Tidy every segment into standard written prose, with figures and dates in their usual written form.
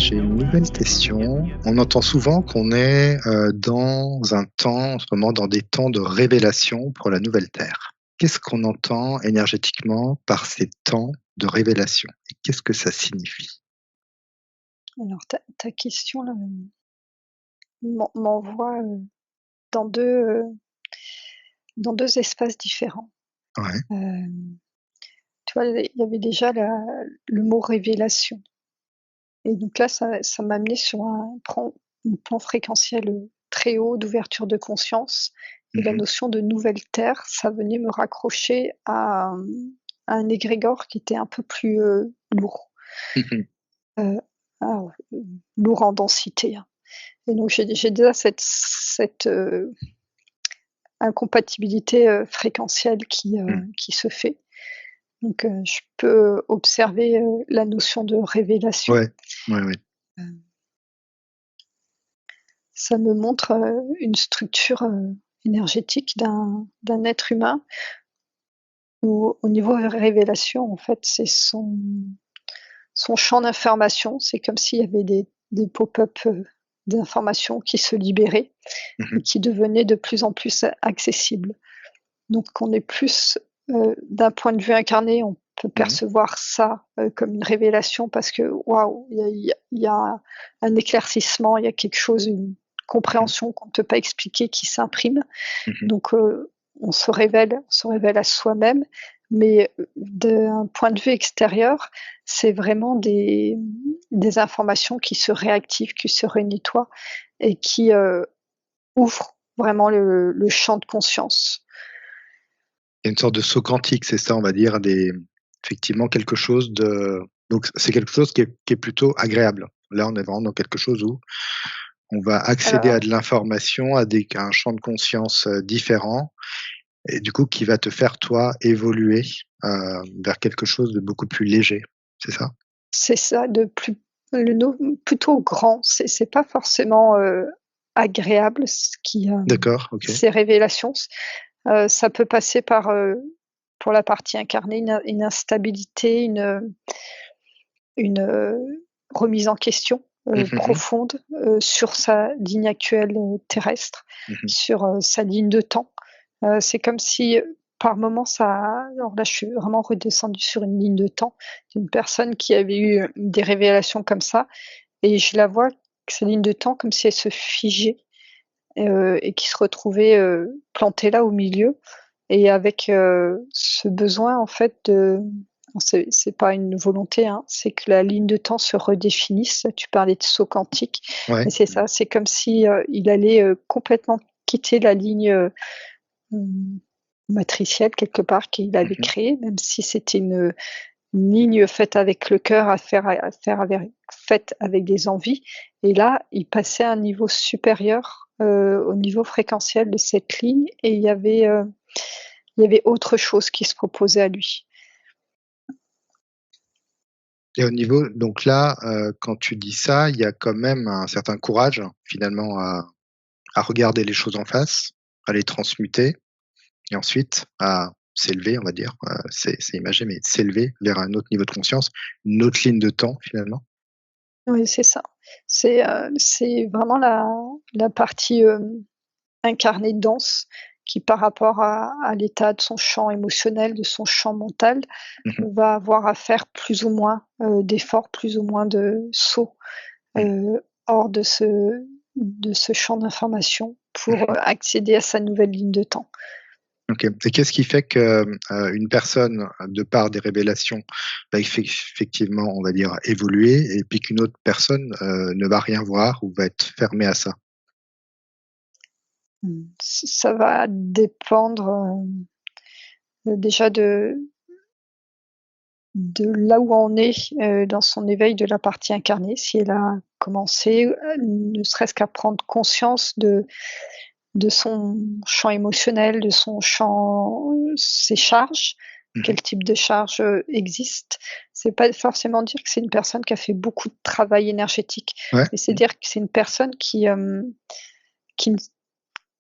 j'ai une nouvelle question. On entend souvent qu'on est, dans un temps, en ce moment, dans des temps de révélation pour la nouvelle Terre. Qu'est-ce qu'on entend énergétiquement par ces temps de révélation et qu'est-ce que ça signifie? Alors ta question là, m'envoie, dans dans 2 espaces différents. Ouais. Hem, Tu vois, il y avait déjà le mot révélation et donc là, ça m'a amené sur un plan fréquentiel, très haut d'ouverture de conscience et la Mmh. notion de nouvelle terre, ça venait me raccrocher à un égrégore qui était un peu plus, lourd, Mmh. heu, alors, lourd en densité, hein, et donc j'ai déjà cette incompatibilité, fréquentielle Mmh. qui se fait. Donc je peux observer, la notion de révélation. Ouais. Ouais, ouais. Heu, Ça me montre, une structure, énergétique d'un être humain où au niveau révélation, en fait, c'est son champ d'information. C'est comme s'il y avait des pop-up, d'informations qui se libéraient et Mmh. qui devenaient de plus en plus accessibles. Donc on est plus, d'un point de vue incarné, on peut Mmh. percevoir ça, comme une révélation parce que waouh, il y a un éclaircissement, il y a quelque chose, une Mmh. compréhension qu'on ne peut pas expliquer qui s'imprime. Mmh. Donc on se révèle à soi-même, mais d'un point de vue extérieur, c'est vraiment des informations qui se réactivent, qui se renettoient et qui, ouvrent vraiment le champ de conscience. Il y a une sorte de saut quantique, c'est ça, on va dire, des effectivement quelque chose de donc c'est quelque chose qui est plutôt agréable. Là, on est vraiment dans quelque chose où on va accéder à Heu de l'information, à un champ de conscience, différent et du coup qui va te faire toi évoluer, vers quelque chose de beaucoup plus léger, c'est ça? C'est ça, de plus le no plutôt grand, c'est pas forcément, agréable ce qui, D'accord, OK. ces révélations. Ça peut passer par, pour la partie incarnée, une instabilité, remise en question, Mmh mh, mmh. profonde, sur sa ligne actuelle, terrestre, Mmh. sur, sa ligne de temps. C'est comme si, par moment ça alors là, je suis vraiment redescendue sur une ligne de temps d'une personne qui avait eu, des révélations comme ça et je la vois, sa ligne de temps comme si elle se figeait, et qui se retrouvait, plantée là au milieu et avec, ce besoin en fait de c'est pas une volonté, hein, c'est que la ligne de temps se redéfinisse. Tu parlais de saut quantique, Ouais. mais c'est Mmh. ça, c'est comme si, il allait, complètement quitter la ligne, Mmh, matricielle quelque part qu'il avait Mmh. créée, même si c'était une ligne faite avec le cœur à faire avec faite avec des envies et là, il passait à un niveau supérieur, au niveau fréquentiel de cette ligne et il y avait autre chose qui se proposait à lui. Et au niveau donc là, quand tu dis ça, il y a quand même un certain courage finalement à regarder les choses en face, à les transmuter et ensuite à s'élever, on va dire, c'est imagé, mais s'élever vers un autre niveau de conscience, une autre ligne de temps finalement? Oui, c'est ça. C'est vraiment la partie, incarnée dense qui par rapport à l'état de son champ émotionnel, de son champ mental, Mmh mh. va avoir à faire plus ou moins, d'efforts, plus ou moins de sauts, Mmh. hors de ce champ d'information pour, Mmh. accéder à sa nouvelle ligne de temps. OK et qu'est-ce qui fait que, une personne, de par des révélations, va effectivement, on va dire, évoluer et puis qu'une autre personne, ne va rien voir ou va être fermée à ça? Ça va dépendre, déjà de là où on est, dans son éveil de la partie incarnée. Si elle a commencé, ne serait-ce qu'à prendre conscience de son champ émotionnel, de son champ, ses charges, Mmh quel mh. type de charge, existe. C'est pas forcément dire que c'est une personne qui a fait beaucoup de travail énergétique, Ouais. mais c'est Mmh. dire que c'est une personne qui ne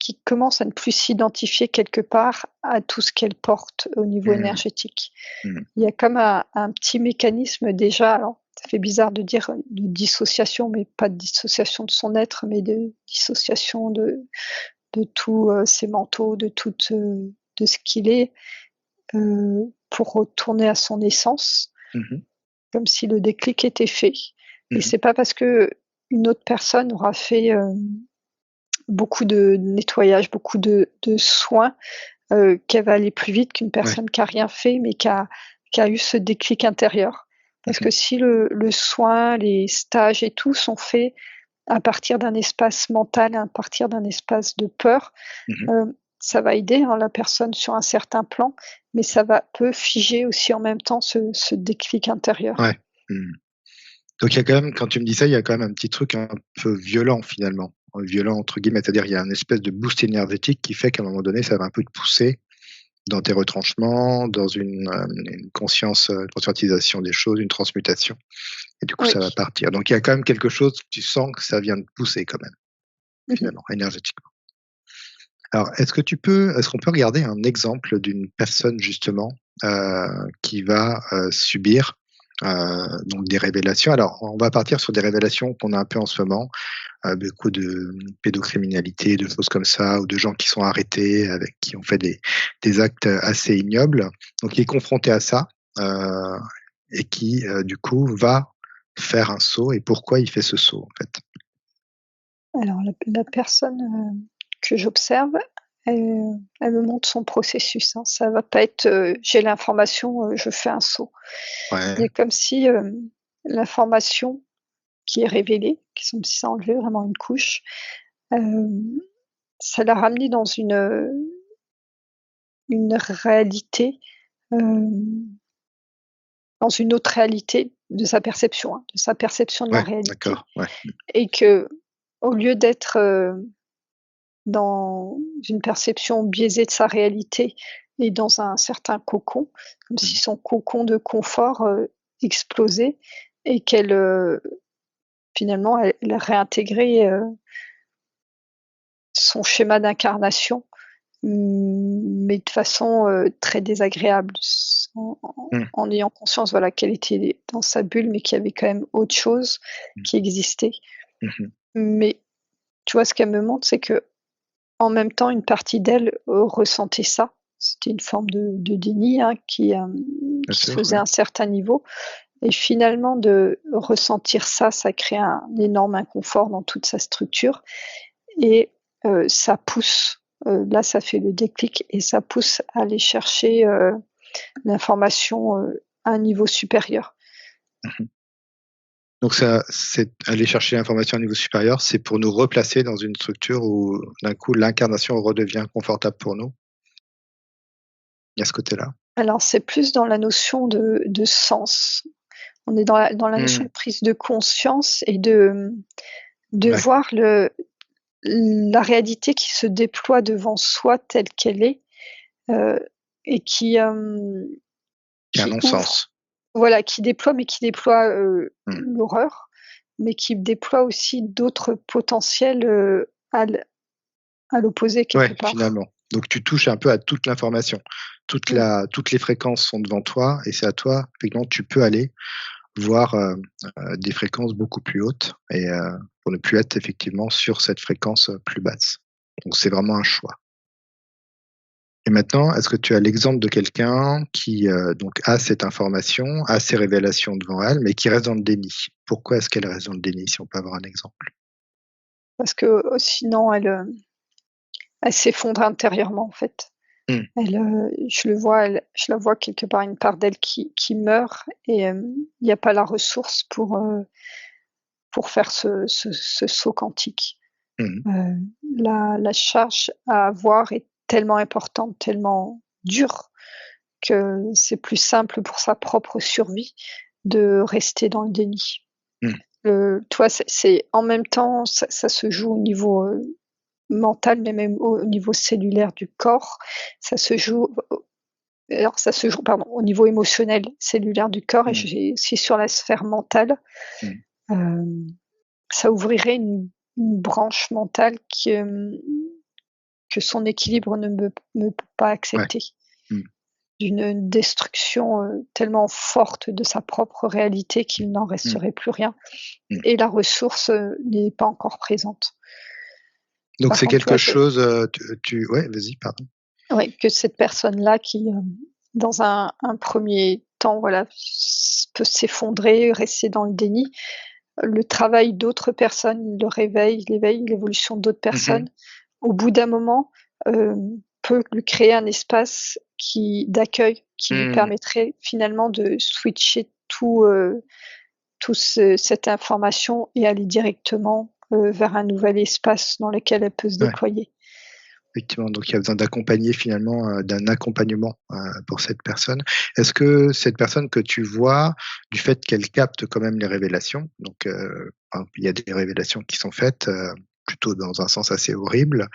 qui commence à ne plus s'identifier quelque part à tout ce qu'elle porte au niveau Mmh. énergétique. Mmh. Il y a comme un petit mécanisme déjà, alors ça fait bizarre de dire de dissociation, mais pas de dissociation de son être, mais de dissociation de tous ses manteaux, de ce qu'il est, pour retourner à son essence, Mmh. comme si le déclic était fait. Et Mmh. c'est pas parce que une autre personne aura fait beaucoup de nettoyage, beaucoup de soins, qu'elle va aller plus vite qu'une Ouais. personne qui a rien fait, mais qui a eu ce déclic intérieur. Parce Mmh. que si le soin, les stages et tout sont faits à partir d'un espace mental, à partir d'un espace de peur, Mmh. ça va aider, hein, la personne sur un certain plan, mais ça peut figer aussi en même temps ce déclic intérieur. Ouais. Mmh. Donc il y a quand même, quand tu me dis ça, il y a quand même un petit truc un peu violent finalement. «Violent» entre guillemets, c'est-à-dire il y a un espèce de boost énergétique qui fait qu'à un moment donné, ça va un peu te pousser dans tes retranchements, dans une conscience, conscientisation des choses, une transmutation et du coup Oui. ça va partir. Donc il y a quand même quelque chose, tu sens que ça vient te pousser quand même, Mmh. finalement, énergétiquement. Alors est-ce qu'on peut regarder un exemple d'une personne justement, qui va, subir, donc des révélations? Alors on va partir sur des révélations qu'on a un peu en ce moment, beaucoup de pédocriminalité, de choses comme ça, ou de gens qui sont arrêtés, avec qui ont fait des actes assez ignobles. Donc il est confronté à ça, heu et qui, du coup, va faire un saut et pourquoi il fait ce saut, en fait? Alors la personne, que j'observe, elle me montre son processus, hein. Ça va pas être, j'ai l'information, je fais un saut. Il Ouais. est comme si, l'information qui est révélée, qui est comme si ça enlevait vraiment une couche, hem, ça l'a ramené dans une réalité, hem, dans une autre réalité de sa perception, hein, de sa perception de la Ouais, réalité, d'accord, ouais. et qu'au lieu d'être, dans une perception biaisée de sa réalité et dans un certain cocon, comme si Mmh. son cocon de confort, explosait, et qu'elle, finalement elle réintégrait, son schéma d'incarnation, mais de façon, très désagréable, Mmh. en ayant conscience, voilà, qu'elle était dans sa bulle, mais qu'il y avait quand même autre chose Mmh. qui existait. Mmh mh. Mais tu vois, ce qu'elle me montre, c'est que en même temps, une partie d'elle, ressentait ça. C'était une forme de déni, hein, Bien qui se sûr, faisait ouais. à un certain niveau, et finalement de ressentir ça, ça crée un énorme inconfort dans toute sa structure, et ça pousse, là, ça fait le déclic et ça pousse à aller chercher, l'information, à un niveau supérieur. Mmh mh. Donc ça, c'est aller chercher l'information à un niveau supérieur, c'est pour nous replacer dans une structure où d'un coup l'incarnation redevient confortable pour nous? Il y a ce côté-là? Alors c'est plus dans la notion de sens. On est dans la notion Mmh. de prise de conscience et de Ouais, voir la réalité qui se déploie devant soi telle qu'elle est, heu et il y a un qui ouvre, non-sens. voilà, qui déploie, mais qui déploie, Mmh. l'horreur, mais qui déploie aussi d'autres potentiels, à l'opposé quelque Ouais, part. finalement. Donc tu touches un peu à toute l'information. Mmh. Toutes les fréquences sont devant toi et c'est à toi, effectivement, tu peux aller voir, des fréquences beaucoup plus hautes et pour ne plus être effectivement sur cette fréquence, plus basse. Donc c'est vraiment un choix. Et maintenant, est-ce que tu as l'exemple de quelqu'un qui, donc a cette information, a ces révélations devant elle, mais qui reste dans le déni? Pourquoi est-ce qu'elle reste dans le déni, si on peut avoir un exemple? Parce que, sinon elle s'effondre intérieurement, en fait. Mmh. Je la vois quelque part, une part d'elle qui meurt, et il y a pas la ressource pour faire ce saut quantique. Mmh mh. Heu, la charge à avoir est tellement importante, tellement dure, que c'est plus simple pour sa propre survie de rester dans le déni. Mmh. Tu vois, c'est en même temps, ça se joue au niveau, mental, mais même au niveau cellulaire du corps. Ça se joue alors ça se joue, pardon, au niveau émotionnel, cellulaire du corps, et Mmh. j'ai aussi sur la sphère mentale. Mmh. Hem, Ça ouvrirait une branche mentale que son équilibre ne peut pas Ouais. accepter. Mmh. d'une destruction, tellement forte de sa propre réalité qu'il n'en Mmh, resterait plus rien mmh. et la ressource, n'est pas encore présente. Donc Par c'est contre, tu quelque vois, chose, tu ouais, vas-y, pardon. ouais, que cette personne-là qui, dans un 1er temps, voilà, peut s'effondrer, rester dans le déni. Le travail d'autres personnes, le réveil, l'éveil, l'évolution d'autres Mmh. personnes, au bout d'un moment, peut lui créer un espace d'accueil qui lui Mmh. permettrait finalement de switcher tout cette information et aller directement, vers un nouvel espace dans lequel elle peut se Ouais, déployer. effectivement, donc il y a besoin d'accompagner finalement, d'un accompagnement, pour cette personne. Est-ce que cette personne que tu vois, du fait qu'elle capte quand même les révélations, donc enfin, il y a des révélations qui sont faites, plutôt dans un sens assez horrible.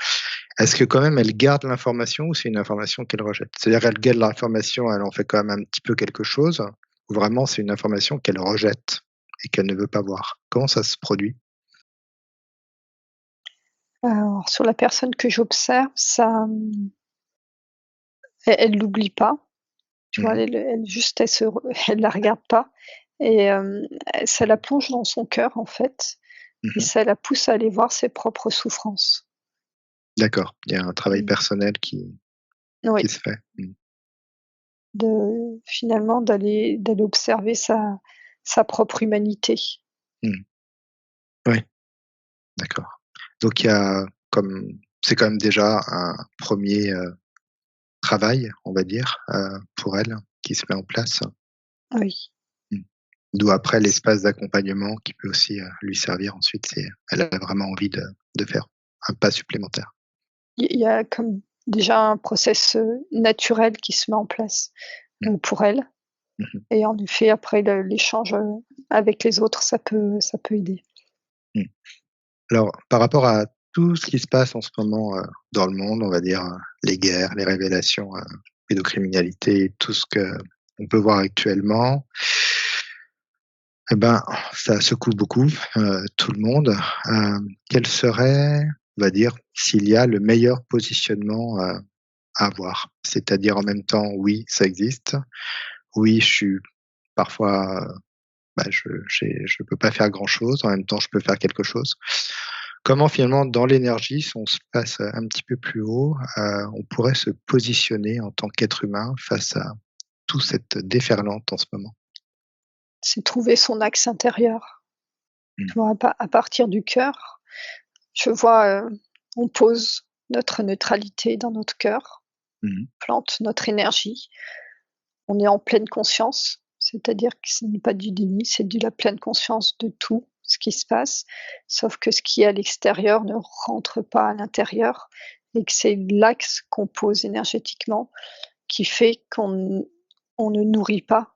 Est-ce que quand même elle garde l'information ou c'est une information qu'elle rejette? C'est-à-dire qu'elle garde l'information, elle en fait quand même un petit peu quelque chose ou vraiment c'est une information qu'elle rejette et qu'elle ne veut pas voir? Comment ça se produit? Alors sur la personne que j'observe, ça, elle l'oublie pas, tu Mmh vois? mh. Elle juste elle se re elle la regarde pas et ça la plonge dans son cœur en fait et Mmh. ça la pousse à aller voir ses propres souffrances. D'accord, il y a un travail Mmh. personnel qui Oui, se fait. Mmh. de finalement d'aller observer sa propre humanité. Mmh. Oui, d'accord. Donc il y a comme c'est quand même déjà un premier er travail, on va dire, pour elle, qui se met en place. Oui. Mmh. D'où après l'espace d'accompagnement qui peut aussi, lui servir ensuite si elle a vraiment envie de faire un pas supplémentaire. Il y a comme déjà un process, naturel qui se met en place, Mmh. pour elle Mmh mh. et en effet après l'échange, avec les autres, ça peut aider. Mmh. Alors par rapport à tout ce qui se passe en ce moment, dans le monde, on va dire, les guerres, les révélations, pédocriminalité, tout ce qu'on peut voir actuellement, et ben, ça secoue beaucoup, tout le monde. Quel serait, on va dire, s'il y a le meilleur positionnement, à avoir? C'est-à-dire en même temps, oui, ça existe. Oui, je suis parfois, bah, je peux pas faire grand-chose. En même temps, je peux faire quelque chose. Comment finalement, dans l'énergie, si on se place un petit peu plus haut, on pourrait se positionner en tant qu'être humain face à toute cette déferlante en ce moment? C'est trouver son axe intérieur. Mmh. Tu vois? À partir du cœur, je vois, on pose notre neutralité dans notre cœur, Mmh mh. plante notre énergie. On est en pleine conscience, c'est-à-dire que ce n'est pas du déni, c'est de la pleine conscience de tout ce qui se passe, sauf que ce qui est à l'extérieur ne rentre pas à l'intérieur et que c'est l'axe qu'on pose énergétiquement qui fait on ne nourrit pas,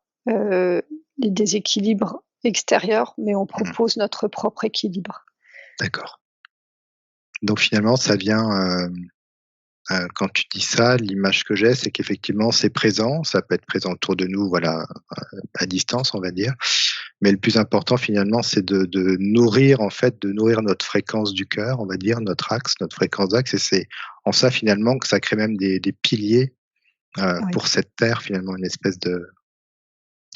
les déséquilibres extérieurs, mais on Mmh. propose notre propre équilibre. D'accord. Donc finalement, ça vient, quand tu dis ça, l'image que j'ai, c'est qu'effectivement, c'est présent. Ça peut être présent autour de nous, voilà, à distance, on va dire. Mais le plus important finalement, c'est de nourrir, en fait, de nourrir notre fréquence du cœur, on va dire, notre axe, notre fréquence d'axe et c'est en ça finalement que ça crée même des piliers, Oui, pour cette terre finalement, une espèce de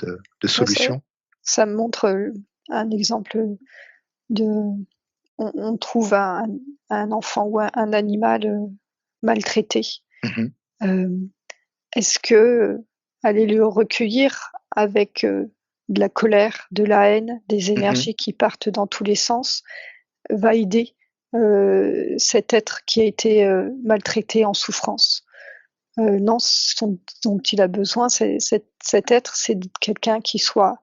ouais, ça solution. ça me montre, un exemple, de on trouve un enfant ou un animal, maltraité. Mmh mh. Hem, est-ce que, aller le recueillir avec, de la colère, de la haine, des Mmh mh. énergies qui partent dans tous les sens, va aider, cet être qui a été, maltraité, en souffrance? Non, ce dont il a besoin, c'est cet être, c'est de quelqu'un qui soit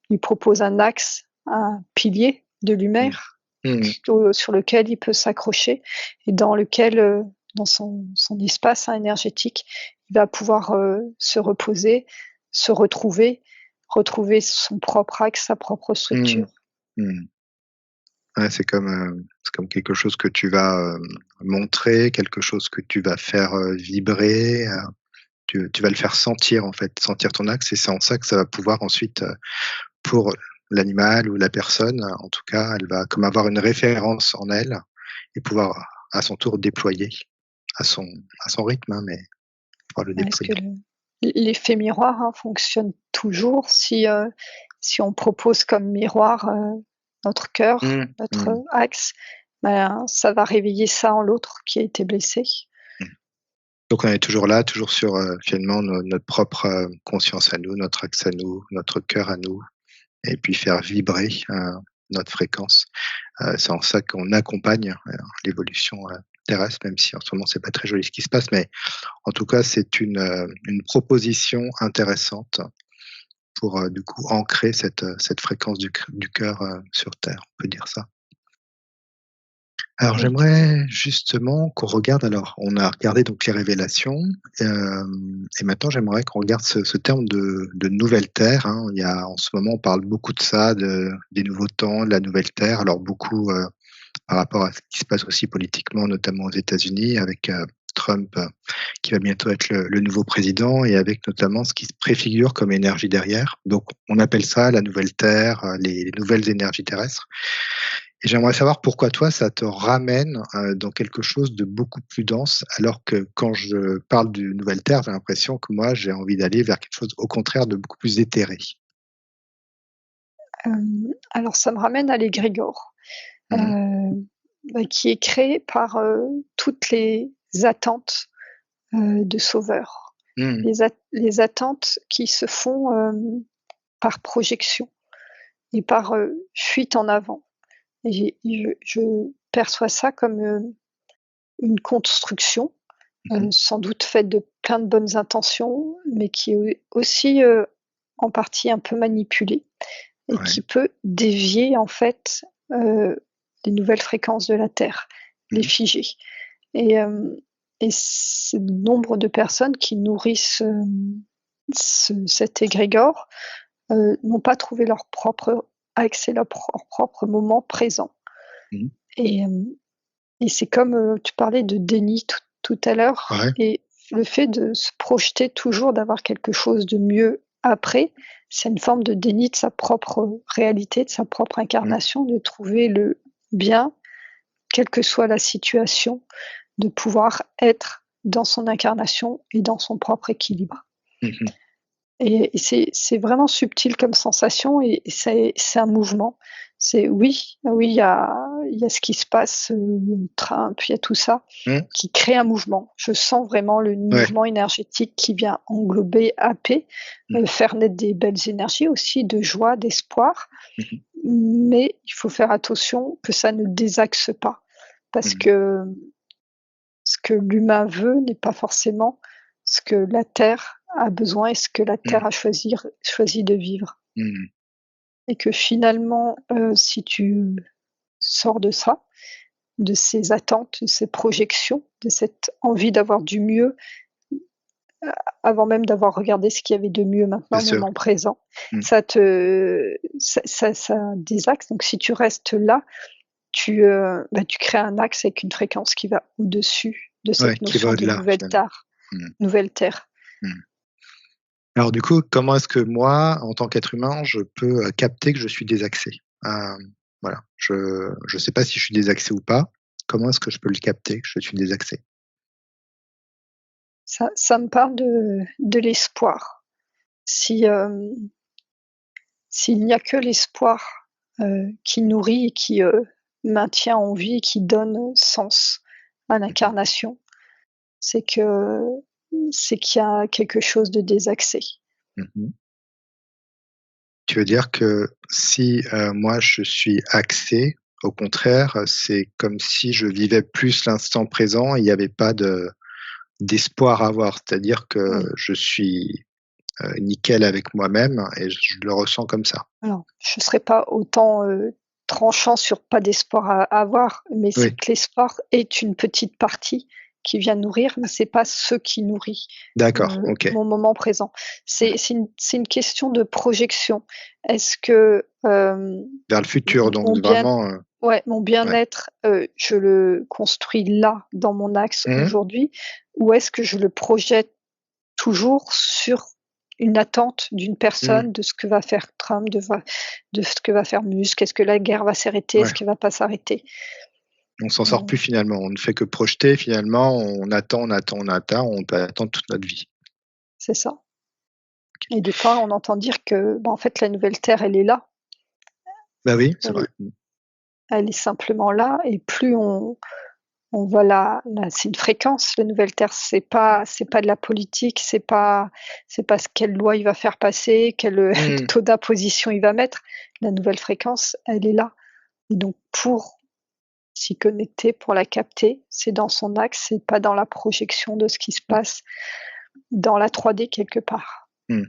lui propose un axe, un pilier de Mmh. lumière Mmh. sur lequel il peut s'accrocher et dans lequel, dans son espace, hein, énergétique, il va pouvoir, se reposer, se retrouver son propre axe, sa propre Mmh. structure. Mmh. Ouais, c'est comme quelque chose que tu vas, montrer, quelque chose que tu vas faire, vibrer, tu vas le faire sentir, en fait, sentir ton axe et c'est en ça que ça va pouvoir ensuite, pour l'animal ou la personne, en tout cas, elle va comme avoir une référence en elle et pouvoir à son tour déployer à son à son rythme, hein, mais pouvoir le Est-ce que déployer. l'effet miroir, hein, fonctionne toujours si on propose comme miroir, notre cœur, Mmh. notre Mmh. axe, ben, ça va réveiller ça en l'autre qui a été blessé. Mmh. Donc on est toujours là, toujours sur, finalement notre propre, conscience à nous, notre axe à nous, notre cœur à nous et puis faire vibrer, notre fréquence. C'est en ça qu'on accompagne, l'évolution, terrestre, même si en ce moment c'est pas très joli ce qui se passe, mais en tout cas c'est une proposition intéressante pour, du coup ancrer cette fréquence du cœur, sur terre, on peut dire ça. Alors Oui. j'aimerais justement qu'on regarde alors, on a regardé donc les révélations, et maintenant j'aimerais qu'on regarde ce terme de nouvelle terre, hein. Il y a en ce moment, on parle beaucoup de ça, des nouveaux temps, de la nouvelle terre. Alors beaucoup, par rapport à ce qui se passe aussi politiquement, notamment aux États-Unis avec, Trump, qui va bientôt être le nouveau président et avec notamment ce qui se préfigure comme énergie derrière. Donc on appelle ça la nouvelle terre, les nouvelles énergies terrestres. Et j'aimerais savoir pourquoi toi, ça te ramène, dans quelque chose de beaucoup plus dense, alors que quand je parle de nouvelle terre, j'ai l'impression que moi, j'ai envie d'aller vers quelque chose, au contraire, de beaucoup plus éthéré. Alors ça me ramène à l'égrégore, Mmh. qui est créé par, toutes les attentes, de sauveurs. Mmh. Les attentes qui se font, par projection et par, fuite en avant. Et je perçois ça comme, une construction, Mmh. sans doute faite de plein de bonnes intentions, mais qui est aussi, en partie un peu manipulée et Ouais. qui peut dévier en fait, les nouvelles fréquences de la Terre, les Mmh. figer. Et hem et c'est nombre de personnes qui nourrissent, cet égrégore, n'ont pas trouvé leur propre axe et leur propre moment présent. Mmh. Et hem et c'est comme, tu parlais de déni tout à l'heure, Ouais. et le fait de se projeter toujours, d'avoir quelque chose de mieux après, c'est une forme de déni de sa propre réalité, de sa propre Mmh. incarnation, de trouver le bien, quelle que soit la situation, de pouvoir être dans son incarnation et dans son propre équilibre. Mmh mh. Et c'est vraiment subtil comme sensation, et c'est un mouvement. C'est oui, oui, il y a ce qui se passe, Trump, il y a tout ça Mmh. qui crée un mouvement. Je sens vraiment le Ouais. mouvement énergétique qui vient englober, happer, Mmh. faire naître des belles énergies aussi de joie, d'espoir, Mmh mh. mais il faut faire attention que ça ne désaxe pas parce Mmh. que ce que l'humain veut n'est pas forcément ce que la terre a besoin et ce que la Mmh. terre a choisi de vivre. Mmh. Et que finalement, si tu sors de ça, de ces attentes, de ces projections, de cette envie d'avoir du mieux, avant même d'avoir regardé ce qu'il y avait de mieux Bien maintenant, au sûr. moment présent, Mmh. ça désaxe. Donc si tu restes là, tu crées un axe avec une fréquence qui va au-dessus de Ouais, cette qui va notion de au-delà finalement. Mmh. nouvelle terre. Mmh. Alors du coup, comment est-ce que moi, en tant qu'être humain, je peux, capter que je suis désaxé? Voilà, je sais pas si je suis désaxé ou pas. Comment est-ce que je peux le capter que je suis désaxé? Ça me parle de l'espoir. Si, s'il n'y a que l'espoir, qui nourrit et qui, maintient en vie et qui donne sens à Mmh mh. l'incarnation, c'est que c'est qu'il y a quelque chose de désaxé. Mmh. Tu veux dire que si, moi je suis axé, au contraire, c'est comme si je vivais plus l'instant présent et il y avait pas d'espoir à avoir. C'est-à-dire que Oui. je suis, nickel avec moi-même et je le ressens comme ça. Alors, je ne serais pas autant, tranchant sur pas d'espoir à avoir, mais c'est Oui, que l'espoir est une petite partie qui vient nourrir, mais c'est pas ce qui nourrit, d'accord, OK. mon moment présent. Mmh. C'est une question de projection. Est-ce que, Vers le futur donc mon bien vraiment, ouais, mon ouais. bien-être, je le construis là, dans mon axe Mmh mh. aujourd'hui, ou est-ce que je le projette toujours sur une attente d'une Mmh. personne, de ce que va faire Trump, de ce que va faire Musk? Est-ce que la guerre va s'arrêter? Ouais. Est-ce qu'elle va pas s'arrêter? On s'en sort plus Heu, finalement. On ne fait que projeter finalement, on attend, on attend, on attend, on peut attendre toute notre vie. c'est ça. Et des fois, on entend dire que, en fait, la nouvelle terre, elle est là. Bah oui, c'est vrai. Elle elle est simplement là et plus on va la c'est une fréquence, la nouvelle terre, c'est pas de la politique, c'est pas ce quelle loi il va faire passer, quel, Mmh. taux d'imposition il va mettre. La nouvelle fréquence, elle est là et donc pour s'y connecter, pour la capter, c'est dans son axe, c'est pas dans la projection de ce qui se Mmh. passe dans la 3D quelque part. Mmh.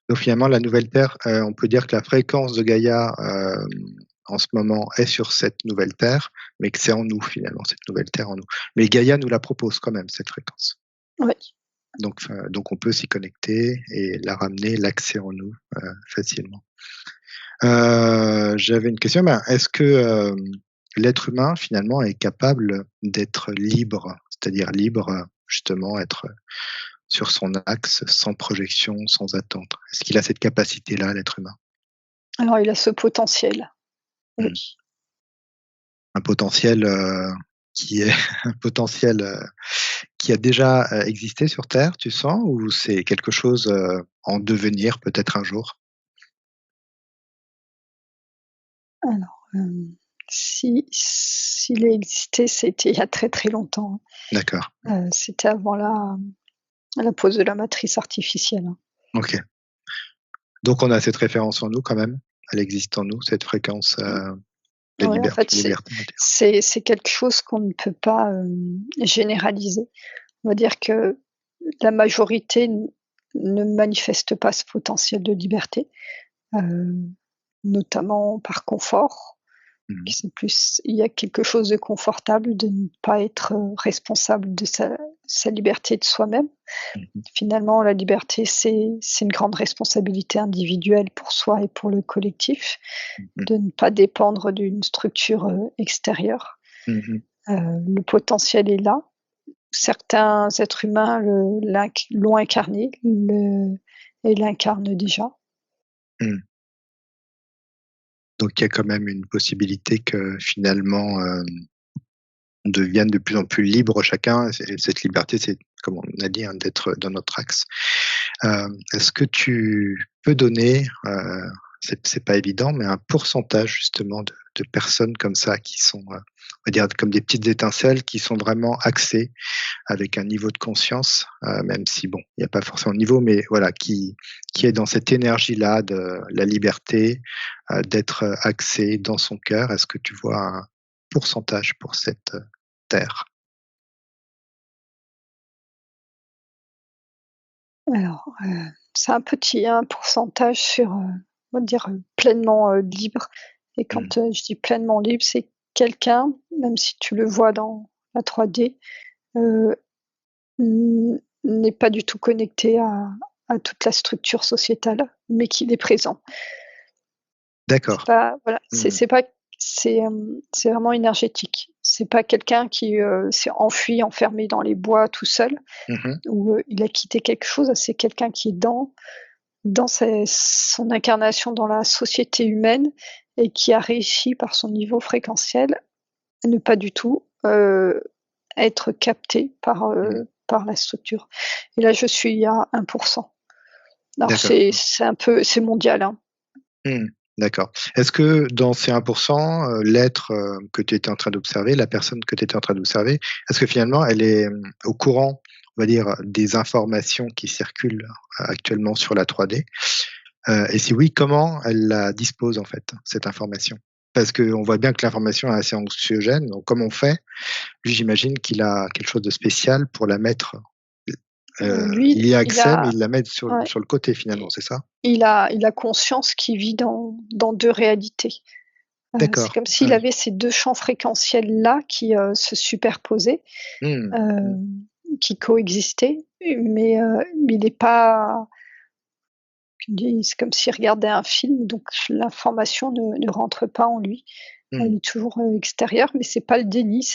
Donc finalement, la nouvelle Terre, on peut dire que la fréquence de Gaïa, en ce moment est sur cette nouvelle Terre, mais que c'est en nous finalement, cette nouvelle Terre en nous. Mais Gaïa nous la propose quand même, cette fréquence. Oui. Donc on peut s'y connecter et la ramener, l'axer en nous, facilement. J'avais une question, est-ce que, l'être humain finalement est capable d'être libre? C'est-à-dire libre, justement être sur son axe, sans projection, sans attente? Est-ce qu'il a cette capacité-là, l'être humain? Alors il a ce potentiel, Mmh. oui. Un potentiel, qui est un potentiel, qui a déjà, existé sur Terre, tu sens? Ou c'est quelque chose, en devenir peut-être un jour? Alors, si s'il a existé, c'était il y a très, très longtemps, D'accord. hein. C'était avant la pose de la matrice artificielle, hein. OK. Donc on a cette référence en nous quand même? Elle existe en nous, cette fréquence, de Ouais, en fait, liberté, on va dire. c'est quelque chose qu'on ne peut pas, généraliser. On va dire que la majorité ne manifeste pas ce potentiel de liberté, heu, notamment par confort. Mmh mh. C'est plus il y a quelque chose de confortable de ne pas être, responsable de sa liberté de soi-même. Mmh. Finalement, la liberté, c'est une grande responsabilité individuelle pour soi et pour le collectif, Mmh. de ne pas dépendre d'une structure, extérieure. Mmh. Le potentiel est là. Certains êtres humains l'ont incarné, et l'incarnent déjà. Mmh. Donc il y a quand même une possibilité que finalement, on devienne de plus en plus libre chacun et cette liberté, c'est comme on a dit, hein, d'être dans notre axe. Est-ce que tu peux donner, c'est pas évident, mais un pourcentage justement de personnes comme ça qui sont, on va dire comme des petites étincelles qui sont vraiment axées avec un niveau de conscience, même si bon, il y a pas forcément de niveau, mais voilà, qui est dans cette énergie-là de la liberté, d'être, axé dans son cœur. Est-ce que tu vois un pourcentage pour cette, terre? Alors, c'est un petit un pourcentage sur, on va dire, pleinement, libre et Mmh. quand, je dis pleinement libre, c'est quelqu'un, même si tu le vois dans la 3D, heu, n'est pas du tout connecté à toute la structure sociétale, mais qu'il est présent. C'est D'accord. pas voilà, c'est Mmh. c'est pas c'est vraiment énergétique. C'est pas quelqu'un qui, s'est enfui, enfermé dans les bois tout seul Mmh mh. ou, il a quitté quelque chose. C'est quelqu'un qui est dans son incarnation dans la société humaine et qui a réussi par son niveau fréquentiel à ne pas du tout, être capté Mmh. par la structure et là, je suis à 1. Alors D'accord. c'est un peu c'est mondial, hein. Mmh. D'accord. Est-ce que dans ces 1 l'être, que tu étais en train d'observer, la personne que tu étais en train d'observer, est-ce que finalement elle est, au courant, on va dire, des informations qui circulent, actuellement sur la 3D? Et si oui, comment elle la dispose en fait, cette information? Parce qu'on voit bien que l'information est assez anxiogène, donc comment on fait? Lui, j'imagine qu'il a quelque chose de spécial pour la mettre, Lui, il y a il accès, mais a il la met sur ouais, sur le côté finalement, i c'est ça? il a conscience qu'il vit dans 2 réalités. C'est D'accord. comme s'il Mmh. avait ces 2 champs fréquentiels-là qui, se superposaient, Mmh. Mmh. qui coexistaient, mais il est pas c'est comme s'il regardait un film, donc l'information ne rentre pas en lui. Mmh. Elle est toujours, extérieure, mais c'est pas le déni,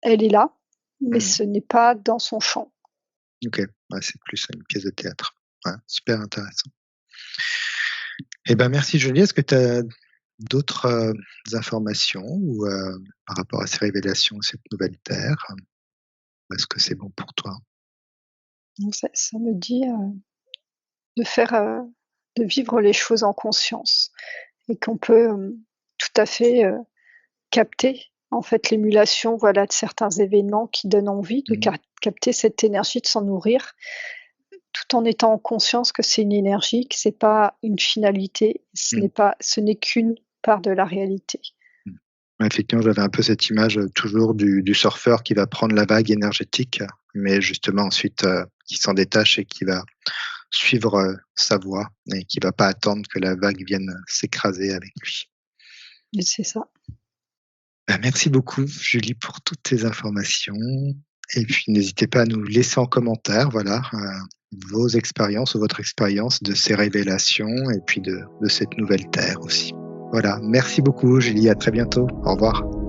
elle est là, mais Mmh. ce n'est pas dans son champ. OK. Ouais, c'est plus une pièce de théâtre. Ouais, super intéressant. Eh ben, merci Julie. Est-ce que tu as d'autres, informations ou, par rapport à ces révélations, cette nouvelle terre? Ou est-ce que c'est bon pour toi? Donc ça me dit, de faire, de vivre les choses en conscience et qu'on peut, tout à fait, capter, en fait, l'émulation, voilà, de certains événements qui donnent envie de Mmh. capter cette énergie, de s'en nourrir, tout en étant en conscience que c'est une énergie, que c'est pas une finalité, Mmh. ce n'est qu'une part de la réalité. Mmh. Ouais, effectivement, j'avais un peu cette image, toujours du surfeur qui va prendre la vague énergétique, mais justement ensuite, qui s'en détache et qui va suivre, sa voie et qui va pas attendre que la vague vienne s'écraser avec lui. Et c'est ça. Bah, merci beaucoup Julie pour toutes tes informations et puis n'hésitez pas à nous laisser en commentaire, voilà, vos expériences ou votre expérience de ces révélations et puis de cette nouvelle terre aussi. Voilà, merci beaucoup Julie, à très bientôt. Au revoir.